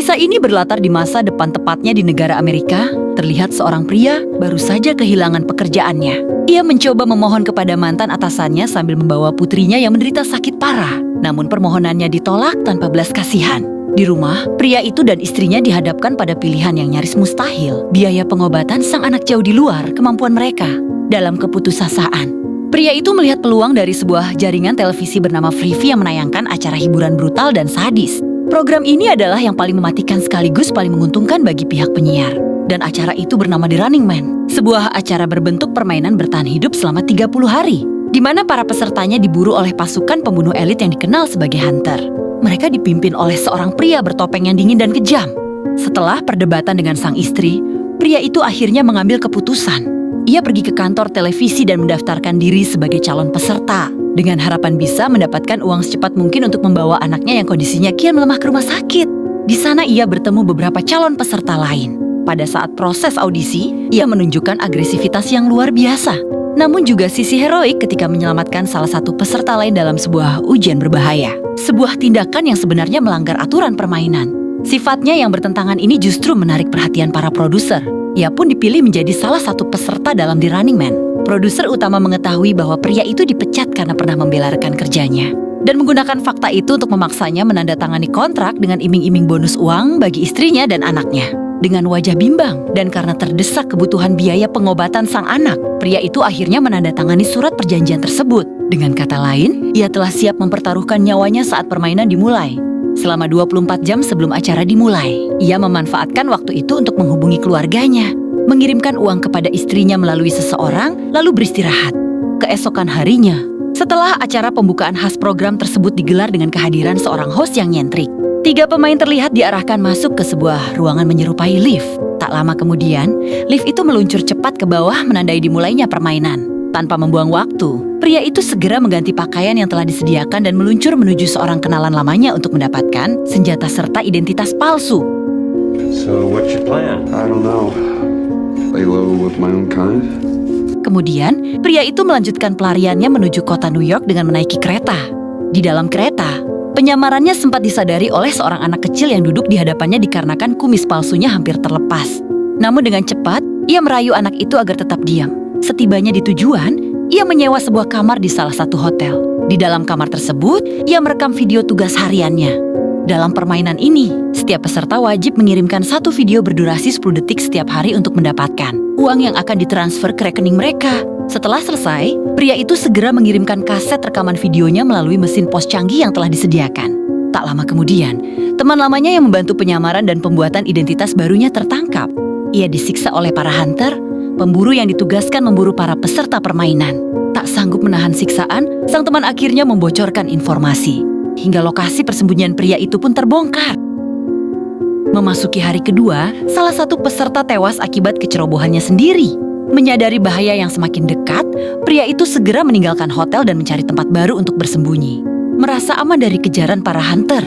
Kisah ini berlatar di masa depan, tepatnya di negara Amerika. Terlihat seorang pria baru saja kehilangan pekerjaannya. Ia mencoba memohon kepada mantan atasannya sambil membawa putrinya yang menderita sakit parah. Namun permohonannya ditolak tanpa belas kasihan. Di rumah, pria itu dan istrinya dihadapkan pada pilihan yang nyaris mustahil. Biaya pengobatan sang anak jauh di luar kemampuan mereka. Dalam keputusasaan, pria itu melihat peluang dari sebuah jaringan televisi bernama Freevee yang menayangkan acara hiburan brutal dan sadis. Program ini adalah yang paling mematikan sekaligus paling menguntungkan bagi pihak penyiar. Dan acara itu bernama The Running Man, sebuah acara berbentuk permainan bertahan hidup selama 30 hari, di mana para pesertanya diburu oleh pasukan pembunuh elit yang dikenal sebagai Hunter. Mereka dipimpin oleh seorang pria bertopeng yang dingin dan kejam. Setelah perdebatan dengan sang istri, pria itu akhirnya mengambil keputusan. Ia pergi ke kantor televisi dan mendaftarkan diri sebagai calon peserta, dengan harapan bisa mendapatkan uang secepat mungkin untuk membawa anaknya yang kondisinya kian melemah ke rumah sakit. Di sana ia bertemu beberapa calon peserta lain. Pada saat proses audisi, ia menunjukkan agresivitas yang luar biasa. Namun juga sisi heroik ketika menyelamatkan salah satu peserta lain dalam sebuah ujian berbahaya. Sebuah tindakan yang sebenarnya melanggar aturan permainan. Sifatnya yang bertentangan ini justru menarik perhatian para produser. Ia pun dipilih menjadi salah satu peserta dalam The Running Man. Produser utama mengetahui bahwa pria itu dipecat karena pernah membela rekan kerjanya. Dan menggunakan fakta itu untuk memaksanya menandatangani kontrak dengan iming-iming bonus uang bagi istrinya dan anaknya. Dengan wajah bimbang dan karena terdesak kebutuhan biaya pengobatan sang anak, pria itu akhirnya menandatangani surat perjanjian tersebut. Dengan kata lain, ia telah siap mempertaruhkan nyawanya saat permainan dimulai. Selama 24 jam sebelum acara dimulai, ia memanfaatkan waktu itu untuk menghubungi keluarganya, mengirimkan uang kepada istrinya melalui seseorang, lalu beristirahat. Keesokan harinya, setelah acara pembukaan khas program tersebut digelar dengan kehadiran seorang host yang nyentrik, 3 pemain terlihat diarahkan masuk ke sebuah ruangan menyerupai lift. Tak lama kemudian, lift itu meluncur cepat ke bawah menandai dimulainya permainan. Tanpa membuang waktu, pria itu segera mengganti pakaian yang telah disediakan dan meluncur menuju seorang kenalan lamanya untuk mendapatkan senjata serta identitas palsu. So what's your plan? I don't know. Lay low with my own kind. Kemudian, pria itu melanjutkan pelariannya menuju kota New York dengan menaiki kereta. Di dalam kereta, penyamarannya sempat disadari oleh seorang anak kecil yang duduk di hadapannya dikarenakan kumis palsunya hampir terlepas. Namun dengan cepat, ia merayu anak itu agar tetap diam. Setibanya di tujuan, ia menyewa sebuah kamar di salah satu hotel. Di dalam kamar tersebut, ia merekam video tugas hariannya. Dalam permainan ini, setiap peserta wajib mengirimkan satu video berdurasi 10 detik setiap hari untuk mendapatkan uang yang akan ditransfer ke rekening mereka. Setelah selesai, pria itu segera mengirimkan kaset rekaman videonya melalui mesin pos canggih yang telah disediakan. Tak lama kemudian, teman lamanya yang membantu penyamaran dan pembuatan identitas barunya tertangkap. Ia disiksa oleh para hunter, pemburu yang ditugaskan memburu para peserta permainan. Tak sanggup menahan siksaan, sang teman akhirnya membocorkan informasi. Hingga lokasi persembunyian pria itu pun terbongkar. Memasuki hari kedua, salah satu peserta tewas akibat kecerobohannya sendiri. Menyadari bahaya yang semakin dekat, pria itu segera meninggalkan hotel dan mencari tempat baru untuk bersembunyi. Merasa aman dari kejaran para hunter,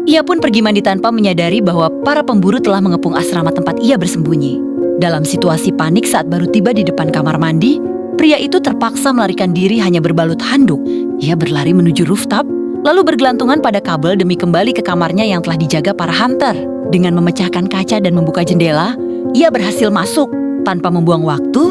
ia pun pergi mandi tanpa menyadari bahwa para pemburu telah mengepung asrama tempat ia bersembunyi. Dalam situasi panik saat baru tiba di depan kamar mandi, pria itu terpaksa melarikan diri hanya berbalut handuk. Ia berlari menuju rooftop, lalu bergelantungan pada kabel demi kembali ke kamarnya yang telah dijaga para hunter. Dengan memecahkan kaca dan membuka jendela, ia berhasil masuk. Tanpa membuang waktu,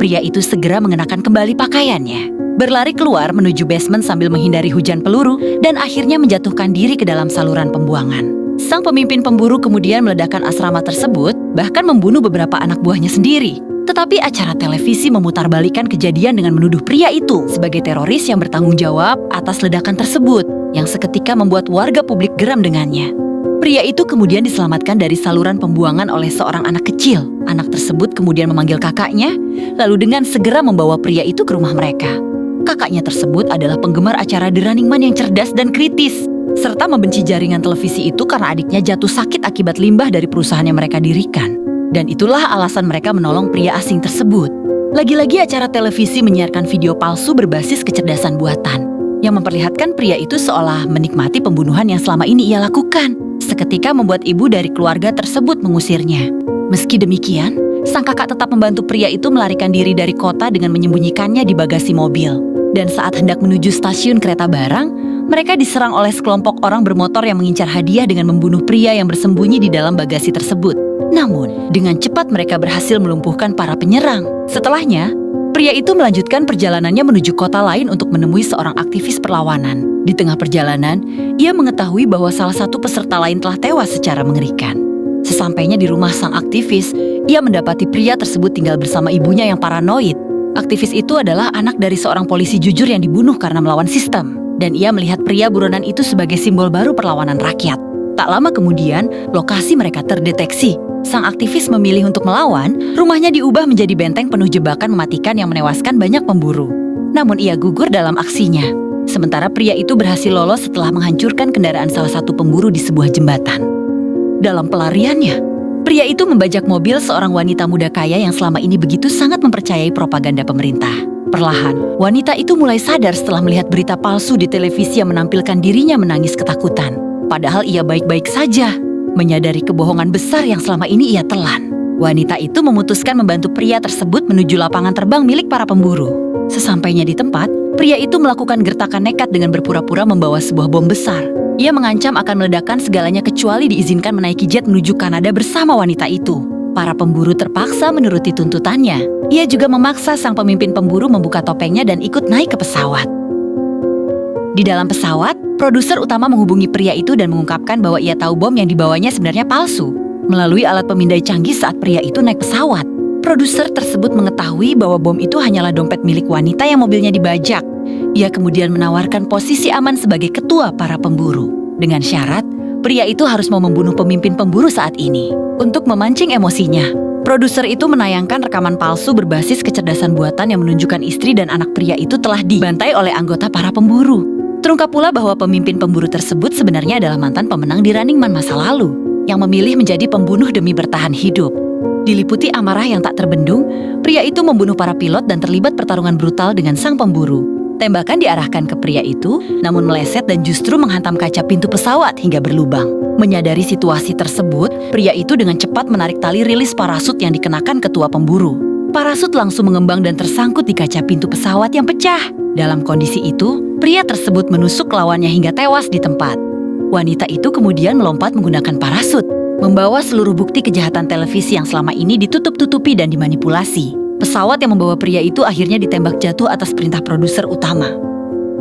pria itu segera mengenakan kembali pakaiannya. Berlari keluar menuju basement sambil menghindari hujan peluru dan akhirnya menjatuhkan diri ke dalam saluran pembuangan. Sang pemimpin pemburu kemudian meledakkan asrama tersebut, bahkan membunuh beberapa anak buahnya sendiri. Tetapi acara televisi memutarbalikkan kejadian dengan menuduh pria itu sebagai teroris yang bertanggung jawab atas ledakan tersebut, yang seketika membuat warga publik geram dengannya. Pria itu kemudian diselamatkan dari saluran pembuangan oleh seorang anak kecil. Anak tersebut kemudian memanggil kakaknya, lalu dengan segera membawa pria itu ke rumah mereka. Kakaknya tersebut adalah penggemar acara The Running Man yang cerdas dan kritis, serta membenci jaringan televisi itu karena adiknya jatuh sakit akibat limbah dari perusahaan yang mereka dirikan. Dan itulah alasan mereka menolong pria asing tersebut. Lagi-lagi acara televisi menyiarkan video palsu berbasis kecerdasan buatan, yang memperlihatkan pria itu seolah menikmati pembunuhan yang selama ini ia lakukan. Seketika membuat ibu dari keluarga tersebut mengusirnya. Meski demikian, sang kakak tetap membantu pria itu melarikan diri dari kota dengan menyembunyikannya di bagasi mobil. Dan saat hendak menuju stasiun kereta barang, Mereka diserang oleh sekelompok orang bermotor yang mengincar hadiah dengan membunuh pria yang bersembunyi di dalam bagasi tersebut. Namun, dengan cepat mereka berhasil melumpuhkan para penyerang. Setelahnya, pria itu melanjutkan perjalanannya menuju kota lain untuk menemui seorang aktivis perlawanan. Di tengah perjalanan, ia mengetahui bahwa salah satu peserta lain telah tewas secara mengerikan. Sesampainya di rumah sang aktivis, ia mendapati pria tersebut tinggal bersama ibunya yang paranoid. Aktivis itu adalah anak dari seorang polisi jujur yang dibunuh karena melawan sistem. Dan ia melihat pria buronan itu sebagai simbol baru perlawanan rakyat. Tak lama kemudian, lokasi mereka terdeteksi. Sang aktivis memilih untuk melawan, rumahnya diubah menjadi benteng penuh jebakan mematikan yang menewaskan banyak pemburu. Namun ia gugur dalam aksinya. Sementara pria itu berhasil lolos setelah menghancurkan kendaraan salah satu pemburu di sebuah jembatan. Dalam pelariannya, pria itu membajak mobil seorang wanita muda kaya yang selama ini begitu sangat mempercayai propaganda pemerintah. Perlahan, wanita itu mulai sadar setelah melihat berita palsu di televisi yang menampilkan dirinya menangis ketakutan. Padahal ia baik-baik saja, menyadari kebohongan besar yang selama ini ia telan. Wanita itu memutuskan membantu pria tersebut menuju lapangan terbang milik para pemburu. Sesampainya di tempat, pria itu melakukan gertakan nekat dengan berpura-pura membawa sebuah bom besar. Ia mengancam akan meledakkan segalanya kecuali diizinkan menaiki jet menuju Kanada bersama wanita itu. Para pemburu terpaksa menuruti tuntutannya. Ia juga memaksa sang pemimpin pemburu membuka topengnya dan ikut naik ke pesawat. Di dalam pesawat, produser utama menghubungi pria itu dan mengungkapkan bahwa ia tahu bom yang dibawanya sebenarnya palsu. Melalui alat pemindai canggih saat pria itu naik pesawat, produser tersebut mengetahui bahwa bom itu hanyalah dompet milik wanita yang mobilnya dibajak. Ia kemudian menawarkan posisi aman sebagai ketua para pemburu. Dengan syarat, pria itu harus mau membunuh pemimpin pemburu saat ini. Untuk memancing emosinya, produser itu menayangkan rekaman palsu berbasis kecerdasan buatan yang menunjukkan istri dan anak pria itu telah dibantai oleh anggota para pemburu. Terungkap pula bahwa pemimpin pemburu tersebut sebenarnya adalah mantan pemenang di Running Man masa lalu, yang memilih menjadi pembunuh demi bertahan hidup. Diliputi amarah yang tak terbendung, pria itu membunuh para pilot dan terlibat pertarungan brutal dengan sang pemburu. Tembakan diarahkan ke pria itu, namun meleset dan justru menghantam kaca pintu pesawat hingga berlubang. Menyadari situasi tersebut, pria itu dengan cepat menarik tali rilis parasut yang dikenakan ketua pemburu. Parasut langsung mengembang dan tersangkut di kaca pintu pesawat yang pecah. Dalam kondisi itu, pria tersebut menusuk lawannya hingga tewas di tempat. Wanita itu kemudian melompat menggunakan parasut, membawa seluruh bukti kejahatan televisi yang selama ini ditutup-tutupi dan dimanipulasi. Pesawat yang membawa pria itu akhirnya ditembak jatuh atas perintah produser utama.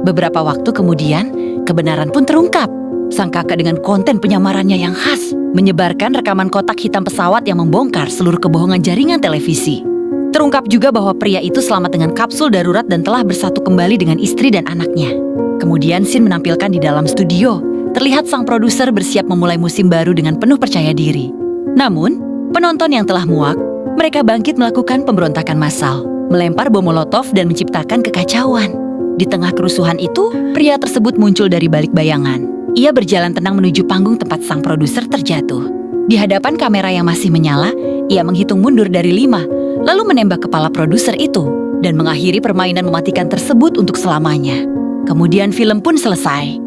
Beberapa waktu kemudian, kebenaran pun terungkap. Sang kakak dengan konten penyamarannya yang khas, menyebarkan rekaman kotak hitam pesawat yang membongkar seluruh kebohongan jaringan televisi. Terungkap juga bahwa pria itu selamat dengan kapsul darurat dan telah bersatu kembali dengan istri dan anaknya. Kemudian scene menampilkan di dalam studio, terlihat sang produser bersiap memulai musim baru dengan penuh percaya diri. Namun, penonton yang telah muak, mereka bangkit melakukan pemberontakan massal, melempar bom molotov dan menciptakan kekacauan. Di tengah kerusuhan itu, pria tersebut muncul dari balik bayangan. Ia berjalan tenang menuju panggung tempat sang produser terjatuh. Di hadapan kamera yang masih menyala, ia menghitung mundur dari 5, lalu menembak kepala produser itu, dan mengakhiri permainan mematikan tersebut untuk selamanya. Kemudian film pun selesai.